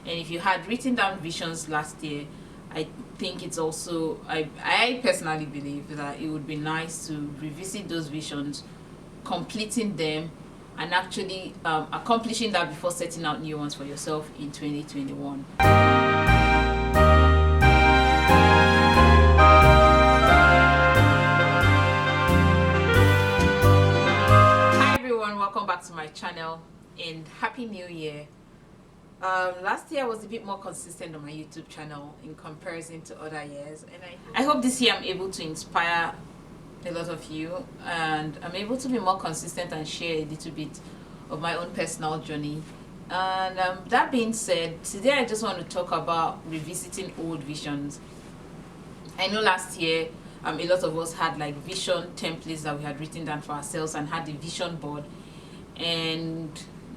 And if you had written down visions last year, I think it's also, I personally believe that it would be nice to revisit those visions, completing them, and actually accomplishing that before setting out new ones for yourself in 2021. Hi everyone, welcome back to my channel and happy new year. Last year I was a bit more consistent on my YouTube channel in comparison to other years, and I hope this year I'm able to inspire a lot of you, and I'm able to be more consistent and share a little bit of my own personal journey. And that being said, today I just want to talk about revisiting old visions. I know last year a lot of us had like vision templates that we had written down for ourselves and had the vision board, and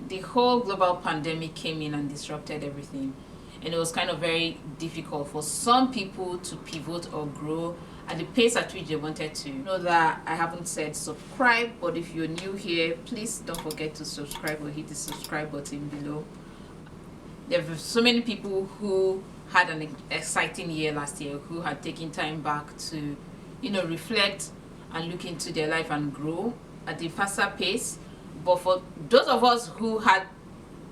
the whole global pandemic came in and disrupted everything, and it was kind of very difficult for some people to pivot or grow at the pace at which they wanted to. Know that I haven't said subscribe, but if you're new here, please don't forget to subscribe or hit the subscribe button below. There were so many people who had an exciting year last year, who had taken time back to reflect and look into their life and grow at a faster pace. But for those of us who had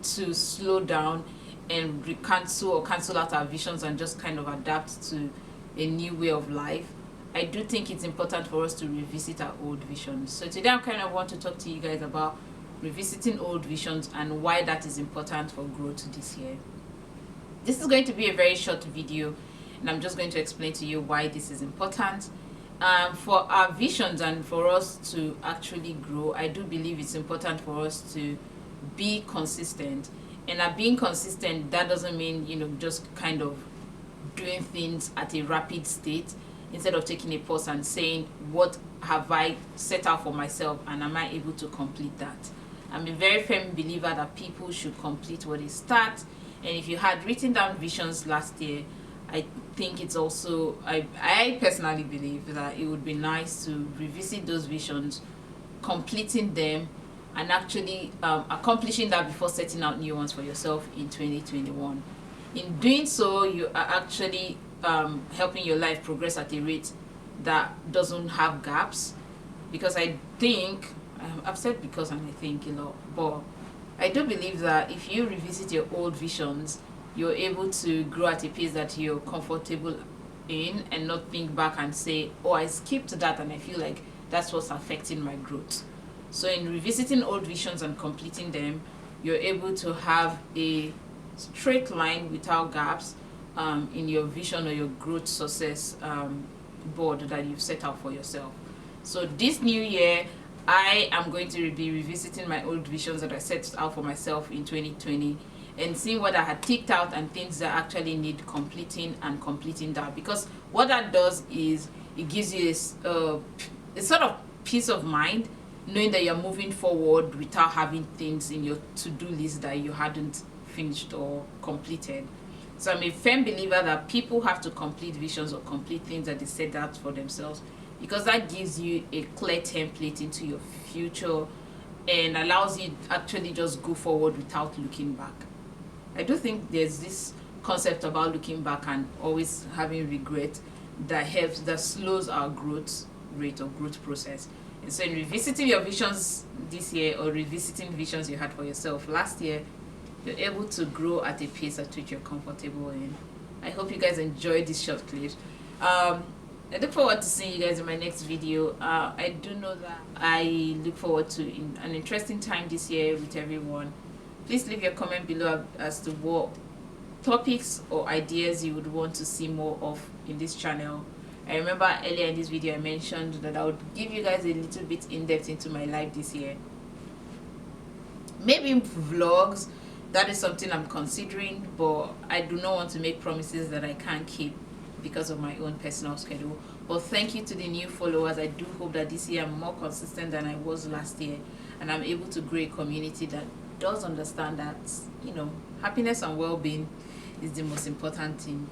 to slow down and cancel out our visions and just kind of adapt to a new way of life, I do think it's important for us to revisit our old visions. So today I kind of want to talk to you guys about revisiting old visions and why that is important for growth this year. This is going to be a very short video, and I'm just going to explain to you why this is important. For our visions and for us to actually grow, I do believe it's important for us to be consistent. And at being consistent, that doesn't mean just kind of doing things at a rapid state, instead of taking a pause and saying, what have I set out for myself and am I able to complete that? I'm a very firm believer that people should complete what they start. And if you had written down visions last year, I think it's also, I personally believe that it would be nice to revisit those visions, completing them, and actually accomplishing that before setting out new ones for yourself in 2021. In doing so, you are actually helping your life progress at a rate that doesn't have gaps. Because I think, I've said because and I think, but I do believe that if you revisit your old visions, you're able to grow at a pace that you're comfortable in, and not think back and say, oh, I skipped that and I feel like that's what's affecting my growth. So in revisiting old visions and completing them, you're able to have a straight line without gaps in your vision or your growth success board that you've set out for yourself. So this new year, I am going to be revisiting my old visions that I set out for myself in 2020, and seeing what I had ticked out and things that actually need completing, and completing that. Because what that does is it gives you a sort of peace of mind, knowing that you're moving forward without having things in your to-do list that you hadn't finished or completed. So I'm a firm believer that people have to complete visions or complete things that they set out for themselves, because that gives you a clear template into your future and allows you to actually just go forward without looking back. I do think there's this concept about looking back and always having regret that slows our growth rate or growth process. And so in revisiting your visions this year, or revisiting visions you had for yourself last year, you're able to grow at a pace at which you're comfortable in. I hope you guys enjoyed this short clip. I look forward to seeing you guys in my next video. I do know that I look forward to an interesting time this year with everyone. Please leave your comment below as to what topics or ideas you would want to see more of in this channel. I remember earlier in this video I mentioned that I would give you guys a little bit in-depth into my life this year. Maybe vlogs, that is something I'm considering, but I do not want to make promises that I can't keep because of my own personal schedule. But thank you to the new followers. I do hope that this year I'm more consistent than I was last year, and I'm able to grow a community that does understand that happiness and well-being is the most important thing